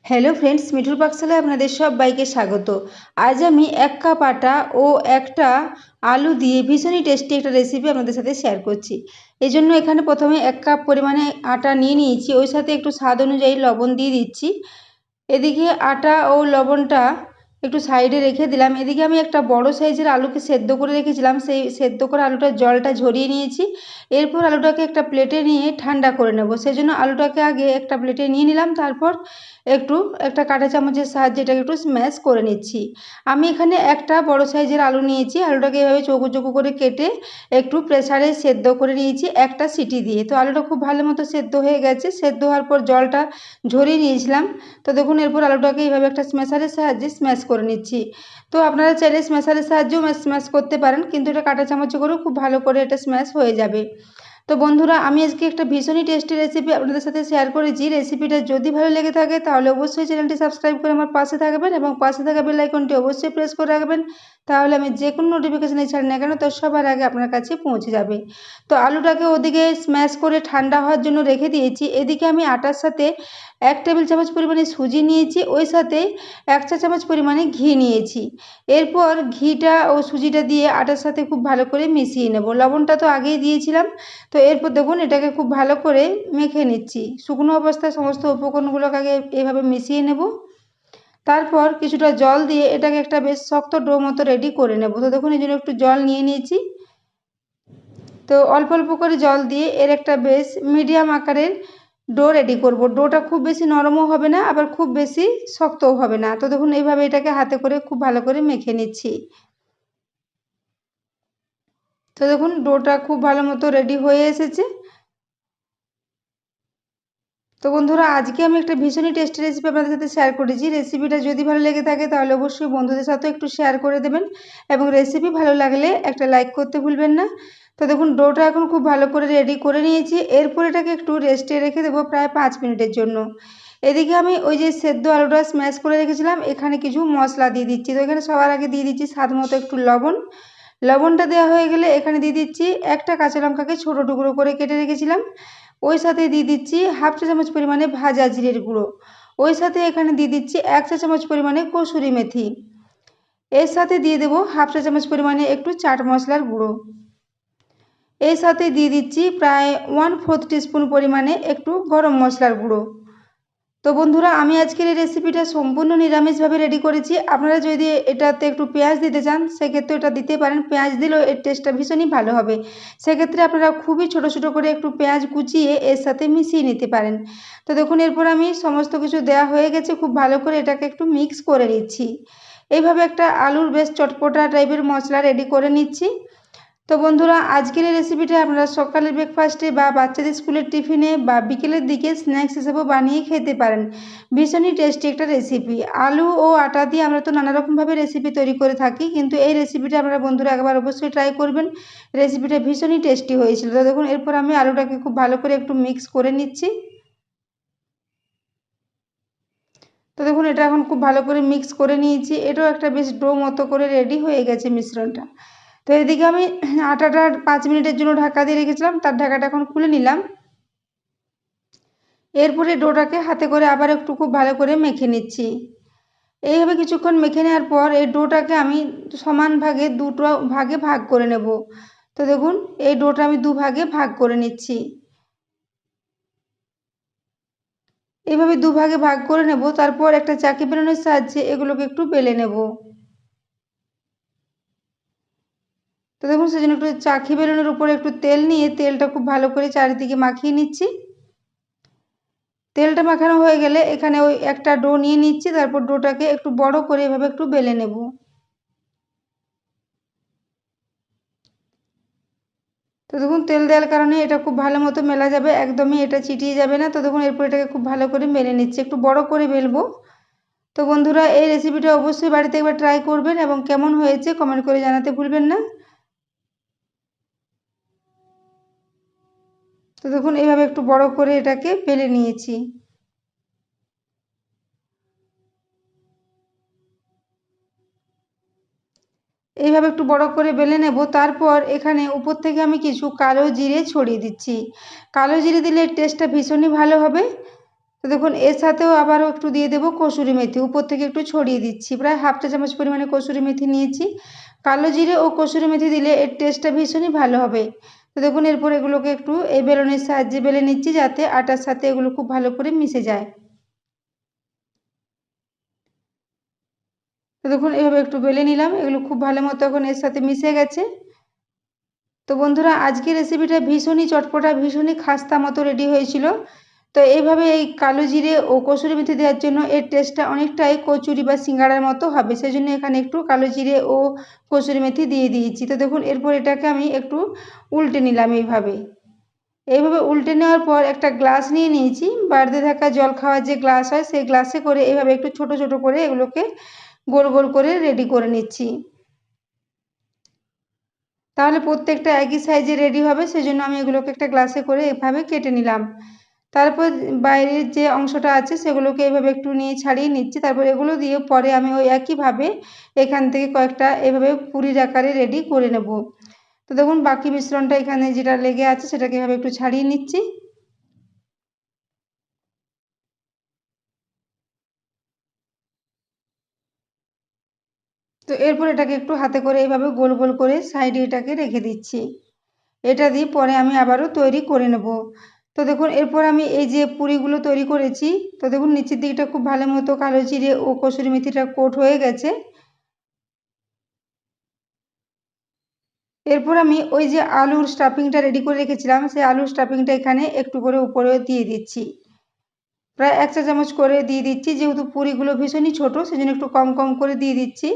Hello friends, মিঠুর পাকশালায় আপনাদের সবাইকে স্বাগত। আজ আমি 1 কাপ আটা ও একটা আলু দিয়ে ভীষণই টেস্টি একটা রেসিপি আপনাদের সাথে শেয়ার করছি। এই জন্য এখানে প্রথমে 1 কাপ পরিমাণে আটা নিয়ে নিয়েছি, ওই সাথে একটু স্বাদ অনুযায়ী লবণ দিয়ে দিচ্ছি। এদিকে আটা ও লবণটা একটু সাইডে রেখে দিলাম। এদিকে আমি একটা বড় সাইজের আলুকে সেদ্ধ করে রেখেছিলাম, সেই সেদ্ধ করা আলুটার জলটা ঝরিয়ে নিয়েছি। এরপর আলুটাকে একটা প্লেটে নিয়ে ঠান্ডা করে নেব। সেজন্য আলুটাকে আগে একটা প্লেটে নিয়ে নিলাম, তারপর একটা কাঁটা চামচের সাহায্যে এটাকে একটু স্ম্যাশ করে নিচ্ছি। আমি এখানে একটা বড় সাইজের আলু নিয়েছি, আলুটাকে এভাবে চৌকো চৌকো করে কেটে একটু প্রেসারে সেদ্ধ করে নিয়েছি একটা সিটি দিয়ে। তো আলুটা খুব ভালো মতো সেদ্ধ হয়ে গেছে। সেদ্ধ হওয়ার পর জলটা ঝরিয়ে নিয়েছিলাম। তো দেখুন, এরপর আলুটাকে এইভাবে একটা স্ম্যাশারের সাহায্যে স্ম্যাশ করে নিচ্ছি। তো আপনারা চাইলে স্ম্যাশারের সাহায্যেও স্ম্যাশ করতে পারেন, কিন্তু এটা কাঁটা চামচে করেও খুব ভালো করে এটা স্ম্যাশ হয়ে যাবে। তো বন্ধুরা, আমি আজকে একটা ভীষণই টেস্টি রেসিপি আপনাদের সাথে শেয়ার করেছি। রেসিপিটা যদি ভালো লেগে থাকে তাহলে অবশ্যই চ্যানেলটি সাবস্ক্রাইব করে আমার পাশে থাকবেন এবং পাশে থাকা বেল আইকনটি অবশ্যই প্রেস করে রাখবেন। তাহলে আমি যে কোনো নোটিফিকেশানে ছাড়ি না কেন তার সবার আগে আপনার কাছে পৌঁছে যাবে। তো আলুটাকে ওদিকে স্ম্যাশ করে ঠান্ডা হওয়ার জন্য রেখে দিয়েছি। এদিকে আমি আটার সাথে 1 টেবিল চামচ পরিমাণে সুজি নিয়েছি, ওই সাথে 1 চা চামচ পরিমাণে ঘি নিয়েছি। এরপর ঘিটা ও সুজিটা দিয়ে আটার সাথে খুব ভালো করে মিশিয়ে নেব। লবণটা তো আগেই দিয়েছিলাম। তো এরপর দেখুন, এটাকে খুব ভালো করে মেখে নিচ্ছি। শুকনো অবস্থায় সমস্ত উপকরণগুলোকে আগে এভাবে মিশিয়ে নেব। তারপর কিছুটা জল দিয়ে এটাকে একটা বেশ শক্ত ডো মতো রেডি করে নেব। তো দেখুন, এই জন্য একটু জল নিয়ে নিয়েছি। তো অল্প অল্প করে জল দিয়ে এর একটা বেশ মিডিয়াম আকারের ডো রেডি করব। ডোটা খুব বেশি নরমও হবে না, আবার খুব বেশি শক্তও হবে না। তো দেখুন, এইভাবে এটাকে হাতে করে খুব ভালো করে মেখে নিচ্ছি। তো দেখুন, ডোটা খুব ভালো মতো রেডি হয়ে এসেছে। তো বন্ধুরা, আজকে আমি একটা ভীষণই টেস্টি রেসিপি আপনাদের সাথে শেয়ার করেছি। রেসিপিটা যদি ভালো লেগে থাকে তাহলে অবশ্যই বন্ধুদের সাথেও একটু শেয়ার করে দেবেন এবং রেসিপি ভালো লাগলে একটা লাইক করতে ভুলবেন না। তো দেখুন, ডোটা এখন খুব ভালো করে রেডি করে নিয়েছি। এরপর এটাকে একটু রেস্টে রেখে দেবো প্রায় 5 মিনিটের জন্য। এদিকে আমি ওই যে সেদ্ধ আলুটা স্ম্যাশ করে রেখেছিলাম, এখানে কিছু মশলা দিয়ে দিচ্ছি। তো এখানে সবার আগে দিয়ে দিচ্ছি স্বাদ মতো একটু লবণ। লবণটা দেওয়া হয়ে গেলে এখানে দিয়ে দিচ্ছি একটা কাঁচা লঙ্কাকে ছোটো টুকরো করে কেটে রেখেছিলাম। ওই সাথে দিয়ে দিচ্ছি 1/2 চা চামচ পরিমাণে ভাজা জিরের গুঁড়ো। ওই সাথে এখানে দিয়ে দিচ্ছি 1 চা চামচ পরিমাণে কসুরি মেথি। এর সাথে দিয়ে দেবো 1/2 চা চামচ পরিমাণে একটু চাট মশলার গুঁড়ো। এর সাথে দিয়ে দিচ্ছি প্রায় 1/4 টিস্পুন পরিমাণে একটু গরম মশলার গুঁড়ো। তো বন্ধুরা, আমি আজকের এই রেসিপিটা সম্পূর্ণ নিরামিষভাবে রেডি করেছি। আপনারা যদি এটাতে একটু পেঁয়াজ দিতে চান সেক্ষেত্রে এটা দিতে পারেন। পেঁয়াজ দিলেও এর টেস্টটা ভীষণই ভালো হবে। সেক্ষেত্রে আপনারা খুবই ছোটো ছোটো করে একটু পেঁয়াজ কুচিয়ে এর সাথে মিশিয়ে নিতে পারেন। তো দেখুন, এরপর আমি সমস্ত কিছু দেওয়া হয়ে গেছে, খুব ভালো করে এটাকে একটু মিক্স করে নিচ্ছি। এইভাবে একটা আলুর বেশ চটপটা টাইপের মশলা রেডি করে নিচ্ছি। তো বন্ধুরা, আজকের এই রেসিপিটা আপনারা সকালের ব্রেকফাস্টে বা বাচ্চাদের স্কুলের টিফিনে বা বিকেলের দিকে স্ন্যাক্স হিসেবেও বানিয়ে খেতে পারেন। ভীষণই টেস্টি একটা রেসিপি। আলু ও আটা দিয়ে আমরা তো নানা রকমভাবে রেসিপি তৈরি করে থাকি, কিন্তু এই রেসিপিটা আপনারা বন্ধুরা একবার অবশ্যই ট্রাই করবেন। রেসিপিটা ভীষণই টেস্টি হয়েছিল। তো দেখুন, এরপর আমি আলুটাকে খুব ভালো করে একটু মিক্স করে নিচ্ছি। তো দেখুন, এটা এখন খুব ভালো করে মিক্স করে নিয়েছি। এটাও একটা বেশ ডো মতো করে রেডি হয়ে গেছে মিশ্রণটা। তো এদিকে আমি আটাটা 5 মিনিটের জন্য ঢাকা দিয়ে রেখেছিলাম, তার ঢাকাটা এখন খুলে নিলাম। এরপরে ডোটাকে হাতে করে আবার একটু খুব ভালো করে মেখে নিচ্ছি। এইভাবে কিছুক্ষণ মেখে নেওয়ার পর এই ডোটাকে আমি সমান ভাগে দুটো ভাগে ভাগ করে নেব। তো দেখুন, এই ডোটা আমি দুভাগে ভাগ করে নিচ্ছি। এইভাবে দুভাগে ভাগ করে নেব, তারপর একটা চাকি বেলনের সাহায্যে এগুলোকে একটু বেলে নেব। তো দেখুন, সেজন্য একটু চাকি বেলনের উপরে একটু তেল নিয়ে তেলটা খুব ভালো করে চারিদিকে মাখিয়ে নিচ্ছি। তেলটা মাখানো হয়ে গেলে এখানে ওই একটা ডো নিয়ে নিচ্ছি, তারপর ডোটাকে একটু বড় করে এভাবে একটু বেলে নেব। তো দেখুন, তেল দেওয়ার কারণে এটা খুব ভালো মতো মেলা যাবে, একদমই এটা চিটিয়ে যাবে না। তো দেখুন, এরপর এটাকে খুব ভালো করে মেলে নিচ্ছি, একটু বড় করে বেলবো। তো বন্ধুরা, এই রেসিপিটা অবশ্যই বাড়িতে একবার ট্রাই করবেন এবং কেমন হয়েছে কমেন্ট করে জানাতে ভুলবেন না। তো দেখুন, এইভাবে একটু বড় করে এটাকে বেলে নিয়েছি। এইভাবে একটু বড় করে বেলে নেব। তারপর এখানে উপর থেকে আমি কিছু কালো জিরে ছড়িয়ে দিচ্ছি। কালো জিরে দিলে টেস্টটা ভীষণই ভালো হবে। তো দেখুন এর সাথেও আবারও একটু দিয়ে দেবো কসুরি মেথি, উপর থেকে একটু ছড়িয়ে দিচ্ছি। প্রায় হাফ চা চামচ পরিমাণে কসুরি মেথি নিয়েছি। কালো জিরে ও কসুরি মেথি দিলে এর টেস্টটা ভীষণই ভালো হবে। তো দেখুন এরপর এগুলোকে একটু এই বেলনের সাহায্যে বেলে নিচ্ছি, যাতে আটার সাথে এগুলো খুব ভালো করে মিশে যায়। তো দেখুন এভাবে একটু বেলে নিলাম, এগুলো খুব ভালো মতো এখন এর সাথে মিশে গেছে। তো বন্ধুরা আজকের রেসিপিটা ভীষণই চটপটা, ভীষণই খাস্তা মতো রেডি হয়েছিল। তো এইভাবে এই কালো জিরে ও কসুরি মেথি দেওয়ার জন্য এর টেস্টটা অনেকটাই কচুরি বা সিঙ্গাড়ার মতো হবে, সেই জন্য এখানে একটু কালো জিরে ও কসুরি মেথি দিয়ে দিয়েছি। তো দেখুন এরপর এটাকে আমি একটু উল্টে নিলাম। এইভাবে উল্টে নেওয়ার পর একটা গ্লাস নিয়ে নিয়েছি, বাড়িতে থাকা জল খাওয়ার যে গ্লাস হয় সেই গ্লাসে করে এইভাবে একটু ছোট ছোট করে এগুলোকে গোল গোল করে রেডি করে নিচ্ছি। তাহলে প্রত্যেকটা একই সাইজে রেডি হবে, সেজন্য আমি এগুলোকে একটা গ্লাসে করে এভাবে কেটে নিলাম। তারপর বাইরের যে অংশটা আছে সেগুলোকে এভাবে একটু নিয়ে ছাড়িয়ে নিচ্ছি। তারপর এগুলো দিয়ে পরে আমি ওই একইভাবে এখান থেকে কয়েকটা এভাবে পুরির আকারে রেডি করে নেব। তো দেখুন বাকি মিশ্রণটা এখানে যেটা লেগে আছে সেটাকে এভাবে একটু ছাড়িয়ে নিচ্ছি। তো এরপর এটাকে একটু হাতে করে এইভাবে গোল গোল করে সাইডে এটাকে রেখে দিচ্ছি। এটা দিয়ে পরে আমি আবারও তৈরি করে নেব। তো দেখুন এরপর আমি এই যে পুরিগুলো তৈরি করেছি, তো দেখুন নিচের দিকটা খুব ভালো মতো কালো জিরে ও কসুরি মেথিটা কোট হয়ে গেছে। এরপর আমি ওই যে আলুর স্টাফিংটা রেডি করে রেখেছিলাম, সেই আলুর স্টাফিংটা এখানে একটু করে উপরে দিয়ে দিচ্ছি। প্রায় 1 চা চামচ করে দিয়ে দিচ্ছি, যেহেতু পুরিগুলো ভীষণই ছোট সেজন্য একটু কম কম করে দিয়ে দিচ্ছি।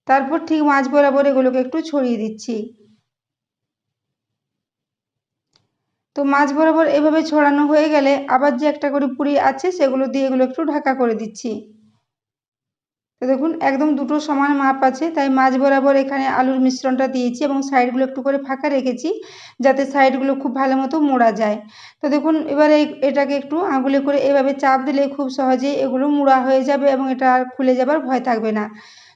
তারপর ঠিক মাঝ বরাবর এগুলোকে একটু ছড়িয়ে দিচ্ছি। তো মাঝ বরাবর এভাবে ছড়ানো হয়ে গেলে আবার যে একটা করে পুরি আছে সেগুলো দিয়ে এগুলো একটু ঢাকা করে দিচ্ছি। তো দেখুন একদম দুটো সমান মাপ আছে, তাই মাঝ বরাবর এখানে আলুর মিশ্রণটা দিয়েছি এবং সাইডগুলো একটু করে ফাঁকা রেখেছি, যাতে সাইডগুলো খুব ভালো মতো মোড়া যায়। তো দেখুন এবারে এটাকে একটু আঙুলে করে এভাবে চাপ দিলে খুব সহজেই এগুলো মোড়া হয়ে যাবে এবং এটা আর খুলে যাবার ভয় থাকবে না।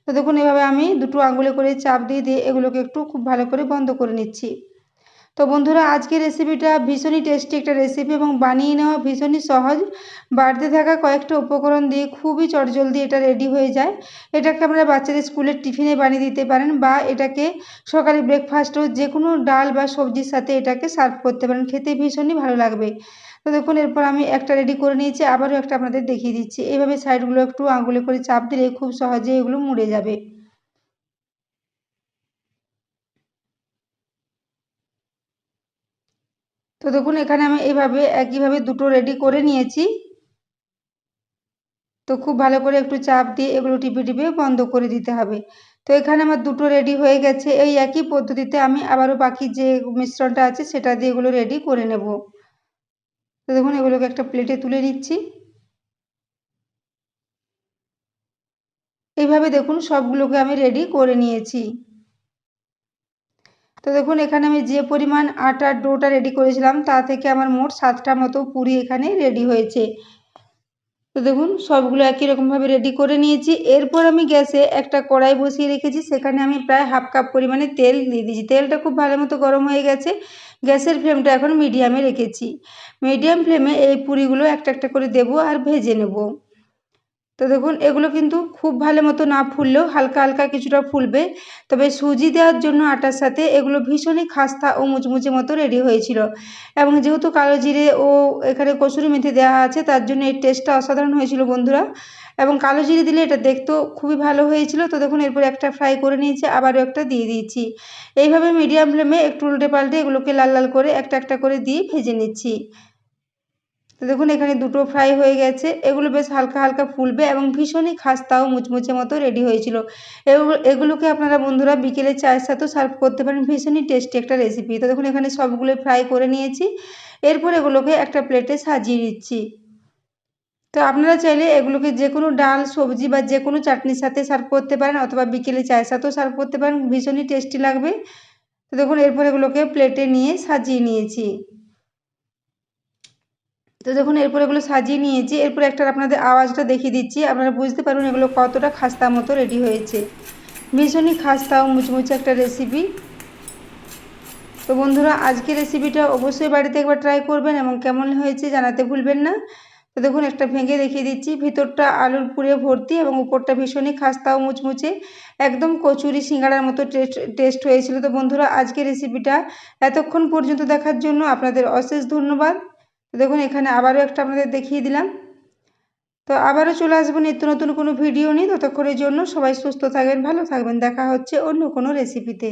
তো দেখুন এভাবে আমি দুটো আঙুলে করে চাপ দিয়ে দিয়ে এগুলোকে একটু খুব ভালো করে বন্ধ করে নিচ্ছি। তো বন্ধুরা আজকের রেসিপিটা ভীষণই টেস্টি একটা রেসিপি এবং বানিয়ে নেওয়া ভীষণই সহজ। বাড়িতে থাকা কয়েকটা উপকরণ দিয়ে খুবই চটজলদি এটা রেডি হয়ে যায়। এটাকে আপনারা বাচ্চাদের স্কুলের টিফিনে বানিয়ে দিতে পারেন, বা এটাকে সকালে ব্রেকফাস্টেও যে কোনো ডাল বা সবজির সাথে এটাকে সার্ভ করতে পারেন, খেতে ভীষণই ভালো লাগবে। তো দেখুন এরপর আমি একটা রেডি করে নিয়েছি, আবারও একটা আপনাদের দেখিয়ে দিচ্ছি। এইভাবে সাইডগুলো একটু আঙুলে করে চাপ দিলে খুব সহজে এগুলো মুড়ে যাবে। তো দেখুন এখানে আমি এইভাবে একইভাবে দুটো রেডি করে নিয়েছি। তো খুব ভালো করে একটু চাপ দিয়ে এগুলো টিপে টিপে বন্ধ করে দিতে হবে। তো এখানে আমার দুটো রেডি হয়ে গেছে। এই একই পদ্ধতিতে আমি আবারও বাকি যে মিশ্রণটা আছে সেটা দিয়ে এগুলো রেডি করে নেব। তো দেখুন এগুলোকে একটা প্লেটে তুলে নিচ্ছি। এইভাবে দেখুন সবগুলোকে আমি রেডি করে নিয়েছি। তো দেখুন এখানে আমি যে পরিমাণ আটার ডোটা রেডি করেছিলাম তা থেকে আমার মোট 7টা মতো পুরি এখানে রেডি হয়েছে। তো দেখুন সবগুলো একই রকমভাবে রেডি করে নিয়েছি। এরপর আমি গ্যাসে একটা কড়াই বসিয়ে রেখেছি, সেখানে আমি প্রায় হাফ কাপ পরিমাণে তেল দিয়ে দিয়েছি। তেলটা খুব ভালো মতো গরম হয়ে গেছে। গ্যাসের ফ্লেমটা এখন মিডিয়ামে রেখেছি। মিডিয়াম ফ্লেমে এই পুরিগুলো একটা একটা করে দেবো আর ভেজে নেব। তো দেখুন এগুলো কিন্তু খুব ভালো মতো না ফুললেও হালকা হালকা কিছুটা ফুলবে। তবে সুজি দেওয়ার জন্য আটার সাথে এগুলো ভীষণই খাস্তা ও মুচমুচে মতো রেডি হয়েছিল, এবং যেহেতু কালো জিরে ও এখানে কসুরি মেথি দেওয়া আছে তার জন্য এর টেস্টটা অসাধারণ হয়েছিল বন্ধুরা। এবং কালো জিরে দিলে এটা দেখতেও খুবই ভালো হয়েছিল। তো দেখুন এরপর একটা ফ্রাই করে নিয়েছি, আবারও একটা দিয়ে দিয়েছি। এইভাবে মিডিয়াম ফ্লেমে একটু উল্টে পাল্টে এগুলোকে লাল লাল করে একটা একটা করে দিয়ে ভেজে নিচ্ছি। তো দেখুন এখানে দুটো ফ্রাই হয়ে গেছে। এগুলো বেশ হালকা হালকা ফুলবে এবং ভীষণই খাস্তা ও মুচমুচে মতো রেডি হয়েছিল। এগুলোকে আপনারা বন্ধুরা বিকেলে চায়ের সাথেও সার্ভ করতে পারেন, ভীষণই টেস্টি একটা রেসিপি। তো দেখুন এখানে সবগুলো ফ্রাই করে নিয়েছি। এরপর এগুলোকে একটা প্লেটে সাজিয়ে দিচ্ছি। তো আপনারা চাইলে এগুলোকে যে কোনো ডাল সবজি বা যে কোনো চাটনির সাথে সার্ভ করতে পারেন, অথবা বিকেলে চায়ের সাথেও সার্ভ করতে পারেন, ভীষণই টেস্টি লাগবে। তো দেখুন এরপর এগুলোকে প্লেটে নিয়ে সাজিয়ে নিয়েছি। তো দেখুন এরপর এগুলো সাজিয়ে নিয়েছি। এরপর একটা আপনাদের আওয়াজটা দেখিয়ে দিচ্ছি, আপনারা বুঝতে পারবেন এগুলো কতটা খাস্তা মতো রেডি হয়েছে। ভীষণই খাস্তা ও মুচমুচে একটা রেসিপি। তো বন্ধুরা আজকের রেসিপিটা অবশ্যই বাড়িতে একবার ট্রাই করবেন এবং কেমন হয়েছে জানাতে ভুলবেন না। তো দেখুন একটা ভেঙে দেখিয়ে দিচ্ছি, ভিতরটা আলুর পুরে ভর্তি এবং উপরটা ভীষণই খাস্তা ও মুচমুচে, একদম কচুরি সিঙ্গাড়ার মতো টেস্ট হয়েছিল। তো বন্ধুরা, আজকের রেসিপিটা এতক্ষণ পর্যন্ত দেখার জন্য আপনাদের অশেষ ধন্যবাদ। তো দেখুন এখানে আবারও একটা আপনাদের দেখিয়ে দিলাম। তো আবারও চলে আসবো নিত্য নতুন কোনো ভিডিও নিয়ে। ততক্ষণের জন্য সবাই সুস্থ থাকবেন, ভালো থাকবেন। দেখা হচ্ছে অন্য কোনো রেসিপিতে।